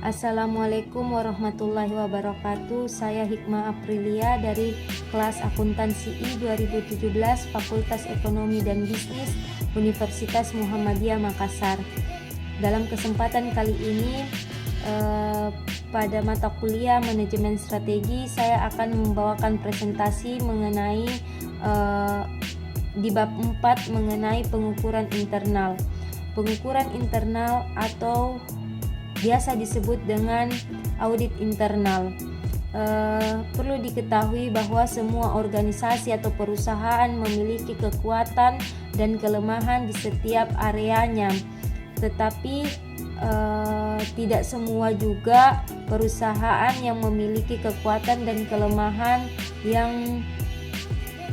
Assalamualaikum warahmatullahi wabarakatuh. Saya Hikmah Aprilia dari kelas Akuntansi I 2017 Fakultas Ekonomi dan Bisnis Universitas Muhammadiyah Makassar. Dalam kesempatan kali ini pada mata kuliah Manajemen Strategi, saya akan membawakan presentasi mengenai di bab 4 mengenai pengukuran internal. Pengukuran internal atau biasa disebut dengan audit internal. Perlu diketahui bahwa semua organisasi atau perusahaan memiliki kekuatan dan kelemahan di setiap areanya, tetapi tidak semua juga perusahaan yang memiliki kekuatan dan kelemahan yang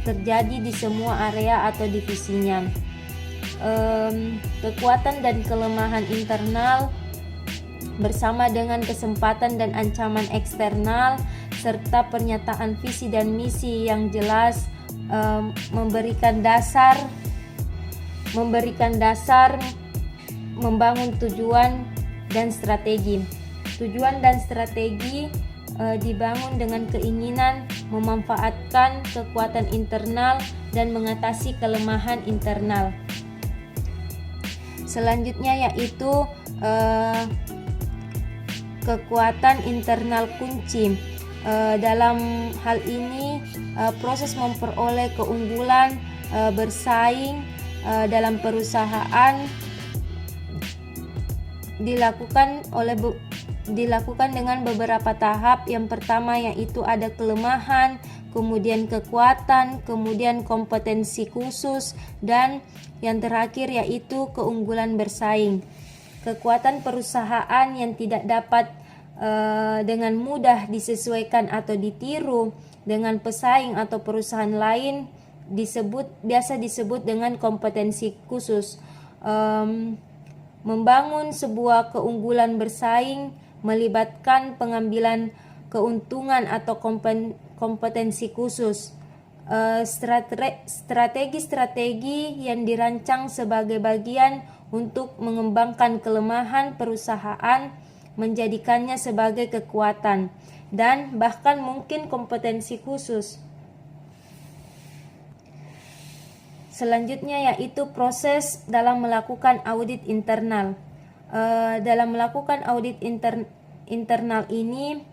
terjadi di semua area atau divisinya. Kekuatan dan kelemahan internal bersama dengan kesempatan dan ancaman eksternal serta pernyataan visi dan misi yang jelas memberikan dasar membangun tujuan dan strategi. Tujuan dan strategi dibangun dengan keinginan memanfaatkan kekuatan internal dan mengatasi kelemahan internal. Selanjutnya yaitu kekuatan internal kunci. Dalam hal ini proses memperoleh keunggulan bersaing dalam perusahaan dilakukan dengan beberapa tahap. Yang pertama yaitu ada kelemahan, kemudian kekuatan, kemudian kompetensi khusus, dan yang terakhir yaitu keunggulan bersaing. Kekuatan perusahaan yang tidak dapat dengan mudah disesuaikan atau ditiru dengan pesaing atau perusahaan lain biasa disebut dengan kompetensi khusus. Membangun sebuah keunggulan bersaing melibatkan pengambilan keuntungan atau kompetensi khusus. Strategi-strategi yang dirancang sebagai bagian untuk mengembangkan kelemahan perusahaan, menjadikannya sebagai kekuatan, dan bahkan mungkin kompetensi khusus. Selanjutnya yaitu proses dalam melakukan audit internal. Dalam melakukan audit internal ini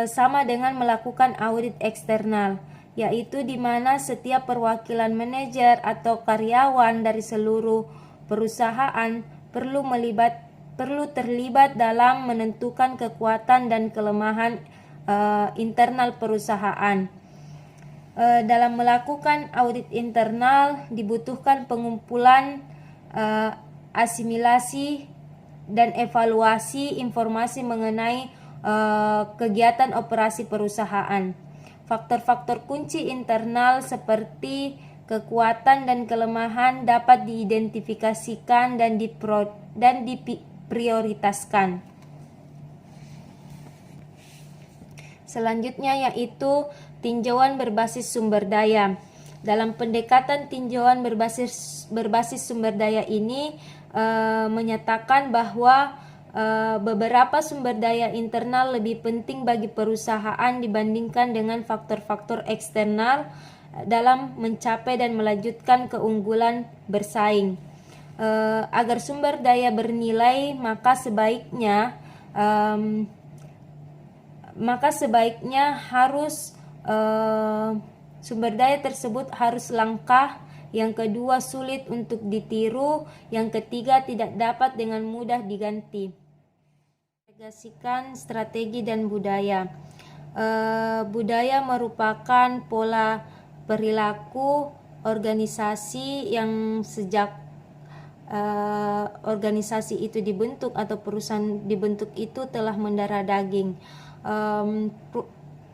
sama dengan melakukan audit eksternal, yaitu di mana setiap perwakilan manajer atau karyawan dari seluruh perusahaan perlu terlibat dalam menentukan kekuatan dan kelemahan internal perusahaan. Dalam melakukan audit internal dibutuhkan pengumpulan, asimilasi, dan evaluasi informasi mengenai kegiatan operasi perusahaan. Faktor-faktor kunci internal seperti kekuatan dan kelemahan dapat diidentifikasikan dan diprioritaskan. Selanjutnya yaitu tinjauan berbasis sumber daya. Dalam pendekatan tinjauan berbasis sumber daya ini menyatakan bahwa beberapa sumber daya internal lebih penting bagi perusahaan dibandingkan dengan faktor-faktor eksternal dalam mencapai dan melanjutkan keunggulan bersaing. Agar sumber daya bernilai, maka sebaiknya harus sumber daya tersebut harus langka. Yang kedua, sulit untuk ditiru. Yang ketiga, tidak dapat dengan mudah diganti. Integrasikan strategi dan budaya. Budaya merupakan pola perilaku organisasi yang sejak organisasi itu dibentuk atau perusahaan dibentuk itu telah mendarah daging.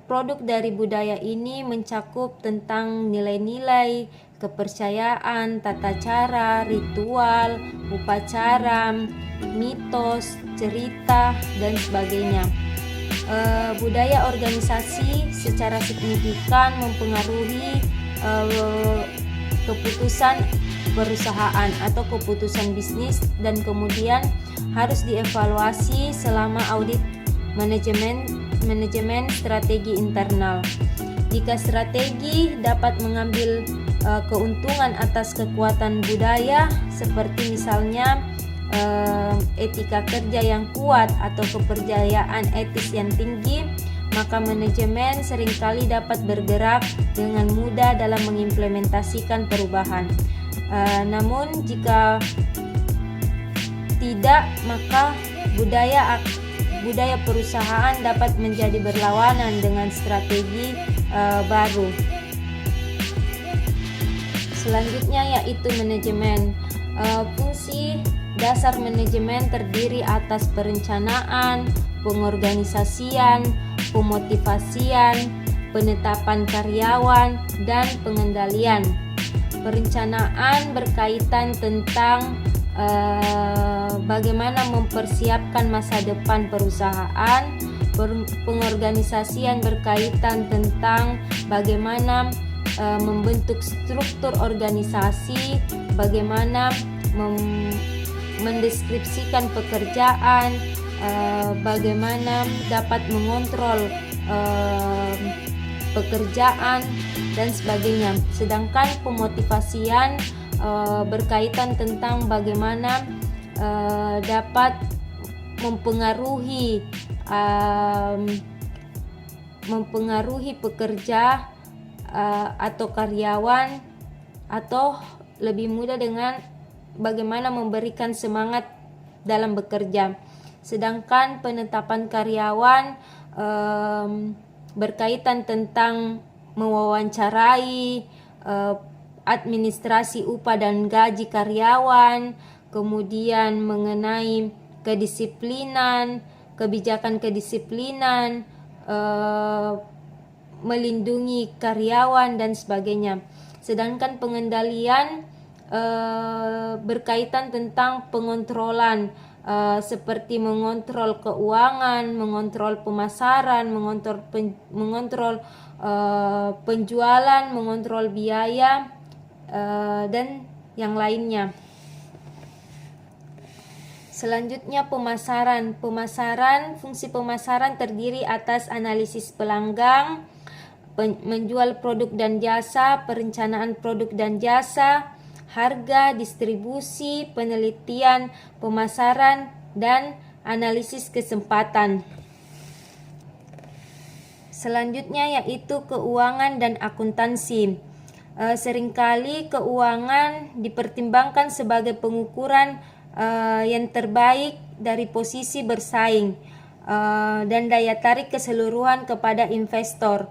Produk dari budaya ini mencakup tentang nilai-nilai, kepercayaan, tata cara, ritual, upacara, mitos, cerita, dan sebagainya. Budaya organisasi secara signifikan mempengaruhi keputusan perusahaan atau keputusan bisnis, dan kemudian harus dievaluasi selama audit manajemen strategi internal. Jika strategi dapat mengambil keuntungan atas kekuatan budaya, seperti misalnya etika kerja yang kuat atau kepercayaan etis yang tinggi, maka manajemen seringkali dapat bergerak dengan mudah dalam mengimplementasikan perubahan. Namun jika tidak, maka budaya perusahaan dapat menjadi berlawanan dengan strategi baru. Selanjutnya yaitu manajemen. Fungsi dasar manajemen terdiri atas perencanaan, pengorganisasian, pemotivasian, penetapan karyawan, dan pengendalian. Perencanaan berkaitan tentang bagaimana mempersiapkan masa depan perusahaan. Pengorganisasian berkaitan tentang bagaimana membentuk struktur organisasi, bagaimana mendeskripsikan pekerjaan, bagaimana dapat mengontrol pekerjaan, dan sebagainya. Sedangkan pemotivasian berkaitan tentang bagaimana dapat mempengaruhi pekerja atau karyawan, atau lebih mudah dengan bagaimana memberikan semangat dalam bekerja. Sedangkan penetapan karyawan berkaitan tentang mewawancarai, administrasi upah dan gaji karyawan, kemudian mengenai kedisiplinan, kebijakan kedisiplinan, melindungi karyawan, dan sebagainya. Sedangkan pengendalian berkaitan tentang pengontrolan, seperti mengontrol keuangan, mengontrol pemasaran, mengontrol penjualan, mengontrol biaya, dan yang lainnya. Selanjutnya pemasaran. Fungsi pemasaran terdiri atas analisis pelanggan, menjual produk dan jasa, perencanaan produk dan jasa, harga, distribusi, penelitian, pemasaran, dan analisis kesempatan. Selanjutnya yaitu keuangan dan akuntansi. Seringkali keuangan dipertimbangkan sebagai pengukuran yang terbaik dari posisi bersaing dan daya tarik keseluruhan kepada investor.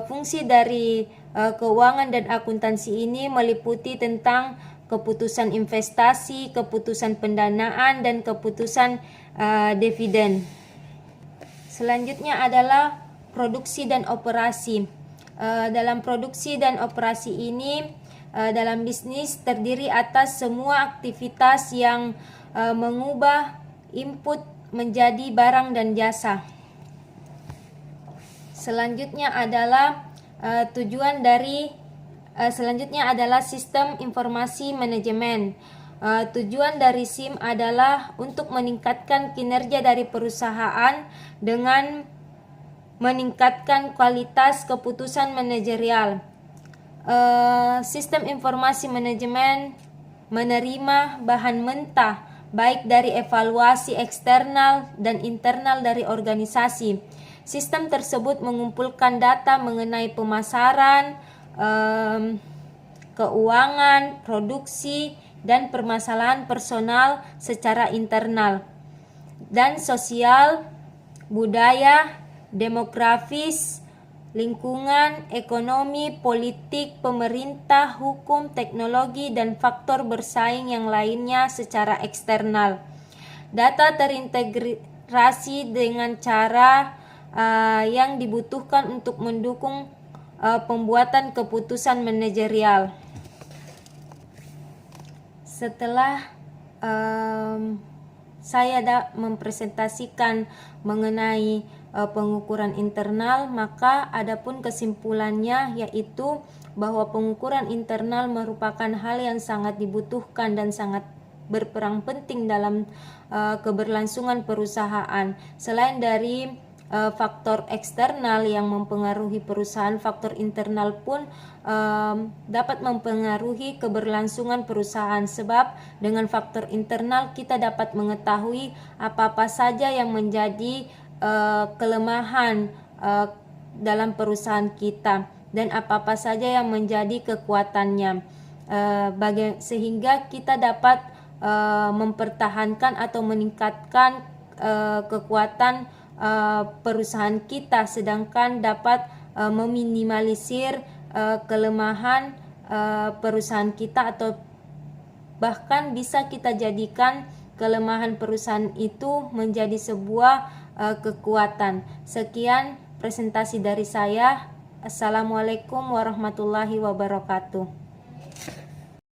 Fungsi dari keuangan dan akuntansi ini meliputi tentang keputusan investasi, keputusan pendanaan, dan keputusan dividen. Selanjutnya adalah produksi dan operasi. Dalam produksi dan operasi ini, dalam bisnis terdiri atas semua aktivitas yang mengubah input menjadi barang dan jasa. Selanjutnya adalah sistem informasi manajemen. Tujuan dari SIM adalah untuk meningkatkan kinerja dari perusahaan dengan meningkatkan kualitas keputusan manajerial. Sistem informasi manajemen menerima bahan mentah baik dari evaluasi eksternal dan internal dari organisasi. Sistem tersebut mengumpulkan data mengenai pemasaran, keuangan, produksi, dan permasalahan personal secara internal dan sosial, budaya, demografis, lingkungan, ekonomi, politik, pemerintah, hukum, teknologi, dan faktor bersaing yang lainnya secara eksternal. Data terintegrasi dengan cara yang dibutuhkan untuk mendukung pembuatan keputusan manajerial. Setelah saya mempresentasikan mengenai pengukuran internal, maka adapun kesimpulannya yaitu bahwa pengukuran internal merupakan hal yang sangat dibutuhkan dan sangat berperan penting dalam keberlangsungan perusahaan. Selain dari faktor eksternal yang mempengaruhi perusahaan, faktor internal pun dapat mempengaruhi keberlangsungan perusahaan, sebab dengan faktor internal kita dapat mengetahui apa-apa saja yang menjadi kelemahan dalam perusahaan kita dan apa-apa saja yang menjadi kekuatannya, sehingga kita dapat mempertahankan atau meningkatkan kekuatan perusahaan kita, sedangkan dapat meminimalisir kelemahan perusahaan kita, atau bahkan bisa kita jadikan kelemahan perusahaan itu menjadi sebuah kekuatan. Sekian presentasi dari saya. Assalamualaikum warahmatullahi wabarakatuh.